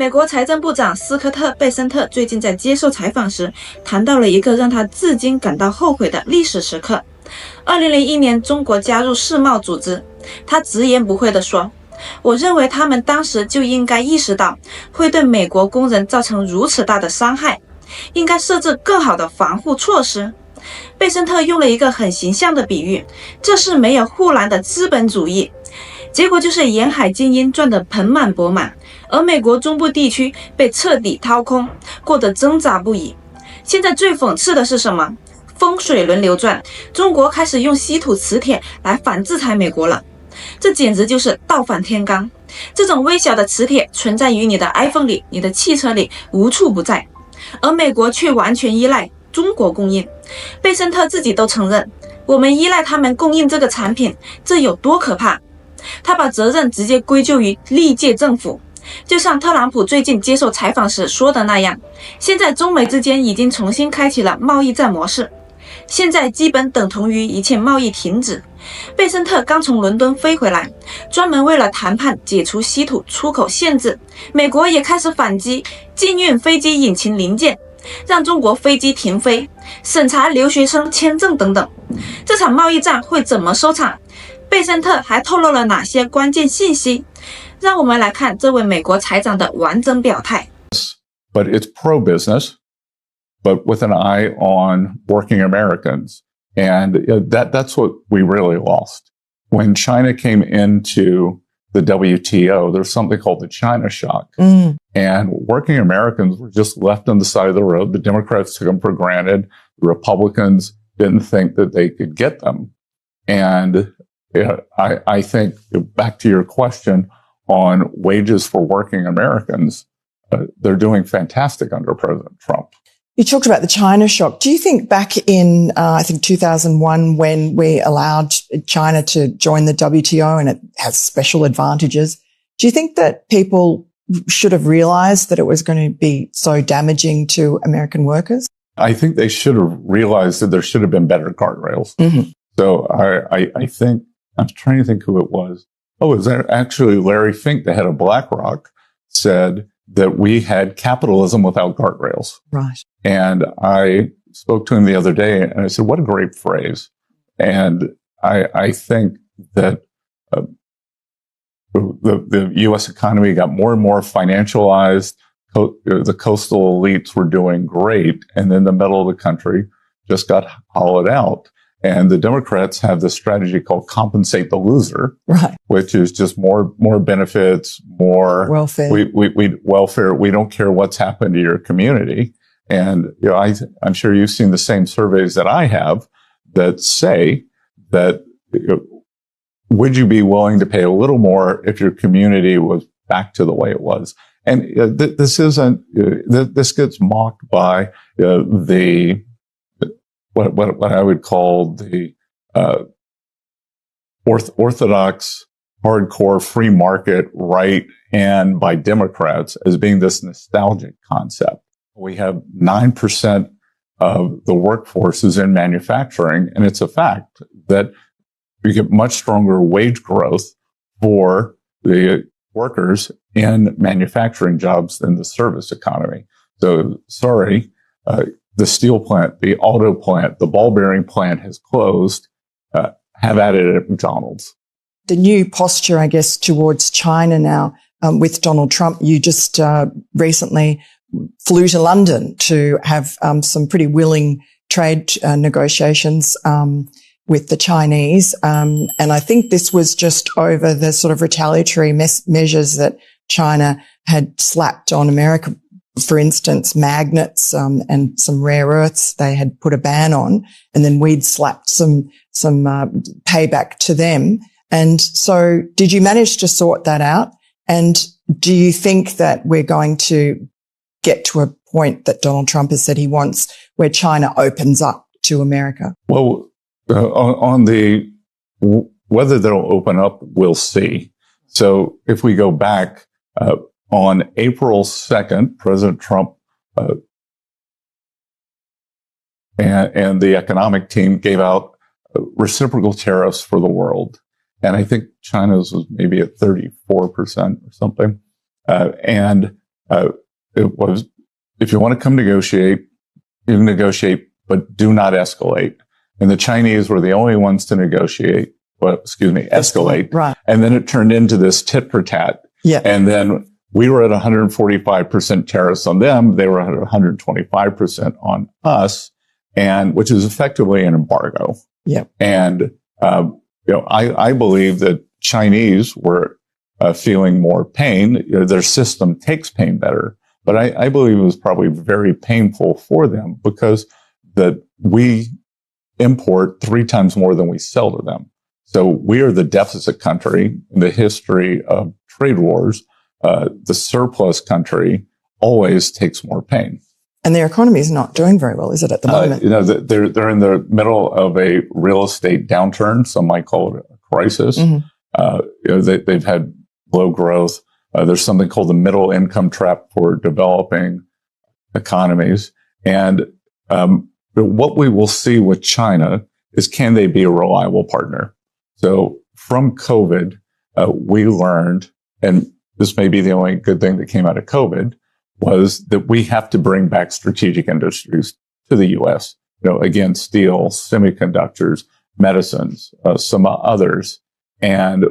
美国财政部长斯科特·贝森特最近在接受采访时谈到了一个让他至今感到后悔的历史时刻。2001年中国加入世贸组织，他直言不讳地说，我认为他们当时就应该意识到会对美国工人造成如此大的伤害，应该设置更好的防护措施。贝森特用了一个很形象的比喻，这是没有护栏的资本主义，结果就是沿海精英赚得盆满钵满，而美国中部地区被彻底掏空，过得挣扎不已。现在最讽刺的是什么？风水轮流转，中国开始用稀土磁铁来反制裁美国了，这简直就是倒反天罡。这种微小的磁铁存在于你的 iPhone 里，你的汽车里，无处不在，而美国却完全依赖中国供应。贝森特自己都承认，我们依赖他们供应这个产品，这有多可怕。他把责任直接归咎于历届政府，就像特朗普最近接受采访时说的那样，现在中美之间已经重新开启了贸易战模式，现在基本等同于一切贸易停止。贝森特刚从伦敦飞回来，专门为了谈判解除稀土出口限制，美国也开始反击，禁运飞机引擎零件，让中国飞机停飞，审查留学生签证等等。这场贸易战会怎么收场？贝森特还透露了哪些关键信息？让我们来看这位美国财长的完整表态。But it's pro-business, but with an eye on working Americans. And that's what we really lost. When China came into the WTO, there's something called the China shock. And working Americans were just left on the side of the road. The Democrats took them for granted. The Republicans didn't think that they could get them. And I think, back to your question on wages for working Americans, they're doing fantastic under President Trump. You talked about the China shock. Do you think back in, I think 2001, when we allowed China to join the WTO and it has special advantages, do you think that people should have realized that it was going to be so damaging to American workers? I think they should have realized that there should have been better guardrails. So I think, I'm trying to think who it was. Oh, it was actually Larry Fink, the head of BlackRock, said that we had capitalism without guardrails. Right. And I spoke to him the other day and I said, what a great phrase. And I think that the U.S. economy got more and more financialized. The coastal elites were doing great. And then the middle of the country just got hollowed out. And the Democrats have this strategy called compensate the loser, right? Which is just more benefits, more welfare. We welfare. We don't care what's happened to your community. And, I'm sure you've seen the same surveys that I have that say that, would you be willing to pay a little more if your community was back to the way it was? And this gets mocked by what I would call the orthodox, hardcore free market right, and by Democrats as being this nostalgic concept. We have 9% of the workforce is in manufacturing, and it's a fact that we get much stronger wage growth for the workers in manufacturing jobs than the service economy. So, sorry, the steel plant, the auto plant, the ball bearing plant has closed. Have at it at McDonald's. The new posture, I guess, towards China now with Donald Trump. You just recently flew to London to have some pretty willing trade negotiations with the Chinese. And I think this was just over the sort of retaliatory measures that China had slapped on America. For instance, magnets and some rare earths they had put a ban on, and then we'd slapped some payback to them. And so did you manage to sort that out? And do you think that we're going to get to a point that Donald Trump has said he wants, where China opens up to America? Well, on the whether they'll open up, we'll see. So if we go back, on April 2nd, President Trump and the economic team gave out reciprocal tariffs for the world. And I think China's was maybe at 34% or something. And it was, if you want to come negotiate, you can negotiate, but do not escalate. And the Chinese were the only ones to negotiate, escalate. Right. And then it turned into this tit for tat. Yeah. And then we were at 145% tariffs on them. They were at 125% on us, and which is effectively an embargo. Yeah. And, I believe that Chinese were feeling more pain. Their system takes pain better. But I believe it was probably very painful for them because that we import 3 times more than we sell to them. So we are the deficit country in the history of trade wars. The surplus country always takes more pain. And their economy is not doing very well, is it, at the moment? They're in the middle of a real estate downturn. Some might call it a crisis. Mm-hmm. They've had low growth. There's something called the middle income trap for developing economies. And what we will see with China is, can they be a reliable partner? So from COVID, we learned, and this may be the only good thing that came out of COVID, was that we have to bring back strategic industries to the U.S. Again, steel, semiconductors, medicines, some others. And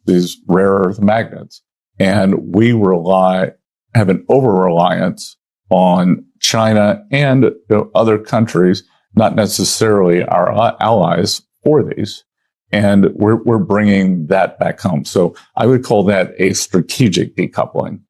these rare earth magnets, and we have an over-reliance on China and other countries, not necessarily our allies for these. And we're bringing that back home. So I would call that a strategic decoupling.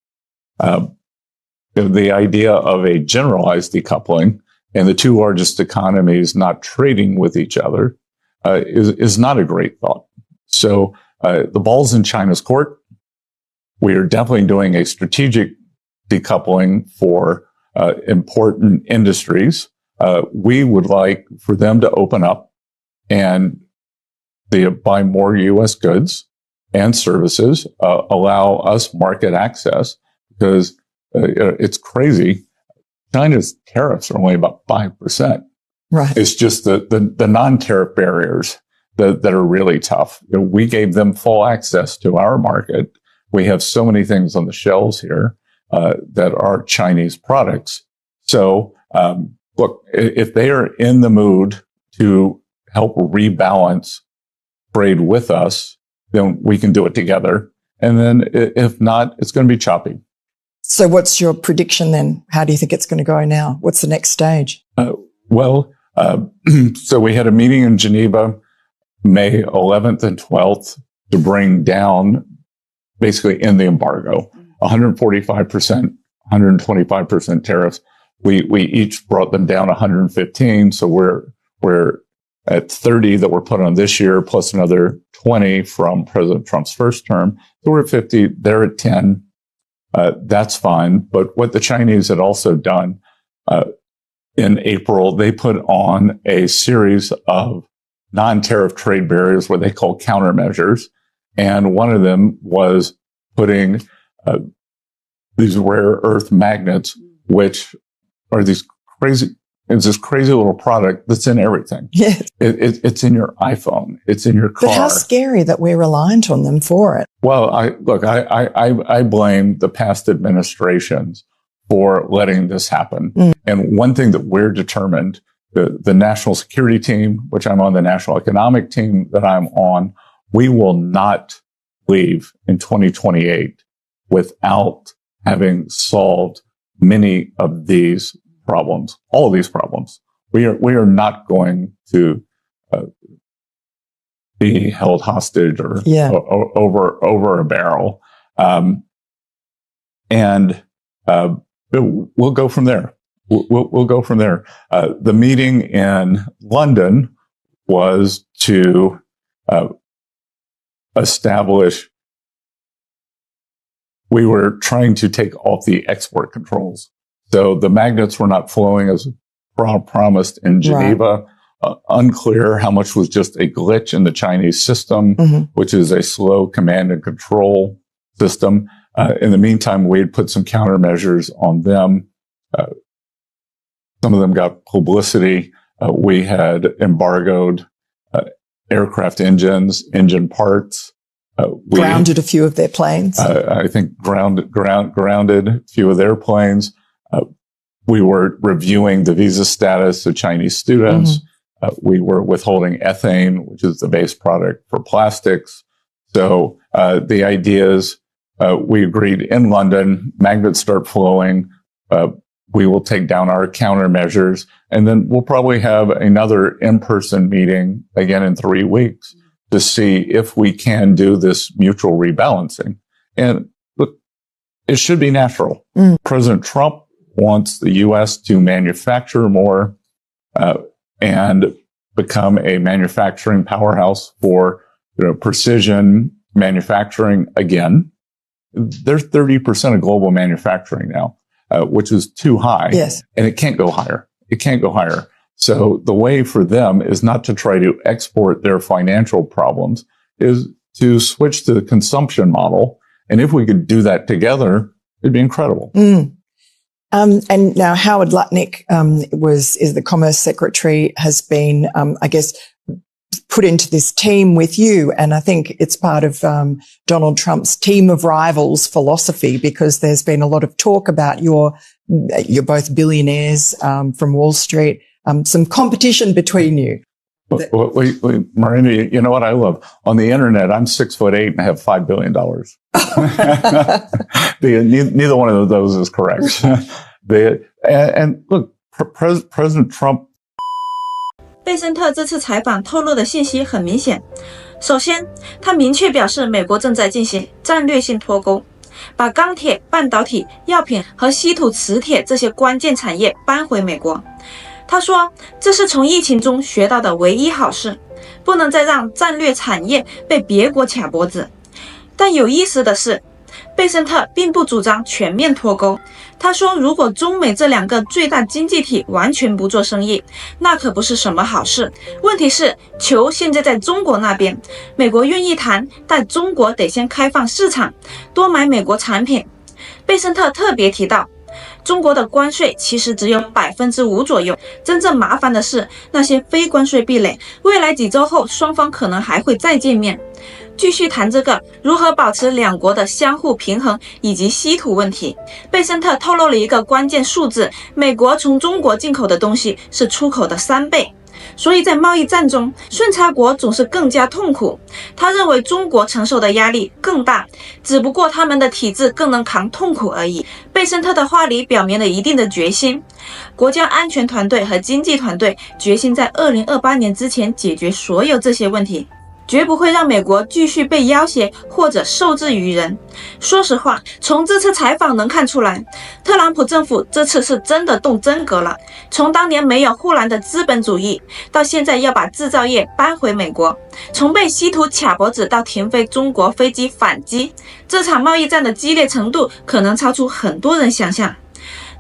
The idea of a generalized decoupling and the 2 largest economies not trading with each other is not a great thought. So the ball's in China's court. We are definitely doing a strategic decoupling for important industries. We would like for them to open up and they buy more U.S. goods and services, allow us market access, because it's crazy. China's tariffs are only about 5%. Right. It's just the non-tariff barriers that are really tough. We gave them full access to our market. We have so many things on the shelves here that are Chinese products. So, look, if they are in the mood to help rebalance trade with us, then we can do it together. And then if not, it's going to be choppy. So what's your prediction then? How do you think it's going to go now? What's the next stage? So we had a meeting in Geneva, May 11th and 12th, to bring down, basically end the embargo, 145%, 125% tariffs. We each brought them down 115. So we're at 30 that were put on this year, plus another 20 from President Trump's first term. So we're at 50. They're at 10. That's fine. But what the Chinese had also done, in April, they put on a series of non-tariff trade barriers, what they call countermeasures. And one of them was putting these rare earth magnets, which are these it's this crazy little product that's in everything. Yes. It's in your iPhone. It's in your car. But how scary that we're reliant on them for it. Well, I blame the past administrations for letting this happen. Mm. And one thing that we're determined, the national security team, which I'm on, the national economic team that I'm on, we will not leave in 2028 without having solved many of these problems, all of these problems. We are not going to be held hostage or over a barrel. And we'll go from there. We'll go from there. The meeting in London was to establish. We were trying to take off the export controls. So the magnets were not flowing as promised in Geneva. Right. Unclear how much was just a glitch in the Chinese system, which is a slow command and control system. In the meantime, we had put some countermeasures on them. Some of them got publicity. We had embargoed aircraft engines, engine parts. grounded a few of their planes. I think grounded a few of their planes. We were reviewing the visa status of Chinese students. We were withholding ethane, which is the base product for plastics. So the idea is we agreed in London, magnets start flowing. We will take down our countermeasures, and then we'll probably have another in-person meeting again in 3 weeks to see if we can do this mutual rebalancing. And look, it should be natural. President Trump wants the U.S. to manufacture more and become a manufacturing powerhouse for precision manufacturing again. They're 30% of global manufacturing now, which is too high. Yes. And it can't go higher. It can't go higher. So the way for them is not to try to export their financial problems, is to switch to the consumption model. And if we could do that together, it'd be incredible. And now Howard Lutnick is the Commerce Secretary, has been, I guess, put into this team with you. And I think it's part of Donald Trump's team of rivals philosophy, because there's been a lot of talk about you're both billionaires from Wall Street, some competition between you. Wait, Miranda, you know what I love? On the internet, I'm 6'8" and I have $5 billion. Neither one of those is correct. And look, President Trump. 贝森特这次采访透露的信息很明显。首先，他明确表示美国正在进行战略性脱钩，把钢铁、半导体、药品和稀土磁铁这些关键产业搬回美国。他说，这是从疫情中学到的唯一好事，不能再让战略产业被别国卡脖子。但有意思的是，贝森特并不主张全面脱钩。他说，如果中美这两个最大经济体完全不做生意，那可不是什么好事。问题是，球现在在中国那边，美国愿意谈，但中国得先开放市场，多买美国产品。贝森特特别提到，中国的关税其实只有 5% 左右，真正麻烦的是那些非关税壁垒。未来几周后，双方可能还会再见面，继续谈这个如何保持两国的相互平衡以及稀土问题。贝森特透露了一个关键数字，美国从中国进口的东西是出口的3倍。所以在贸易战中，顺差国总是更加痛苦。他认为中国承受的压力更大，只不过他们的体制更能扛痛苦而已。贝森特的话里表明了一定的决心，国家安全团队和经济团队决心在2028年之前解决所有这些问题，绝不会让美国继续被要挟或者受制于人。说实话，从这次采访能看出来，特朗普政府这次是真的动真格了。从当年没有护栏的资本主义，到现在要把制造业搬回美国，从被稀土卡脖子到停飞中国飞机反击，这场贸易战的激烈程度可能超出很多人想象。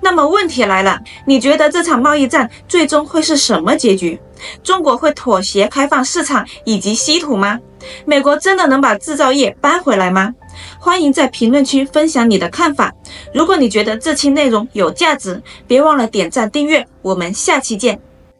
那么问题来了，你觉得这场贸易战最终会是什么结局？中国会妥协开放市场以及稀土吗？美国真的能把制造业搬回来吗？欢迎在评论区分享你的看法。如果你觉得这期内容有价值，别忘了点赞订阅，我们下期见。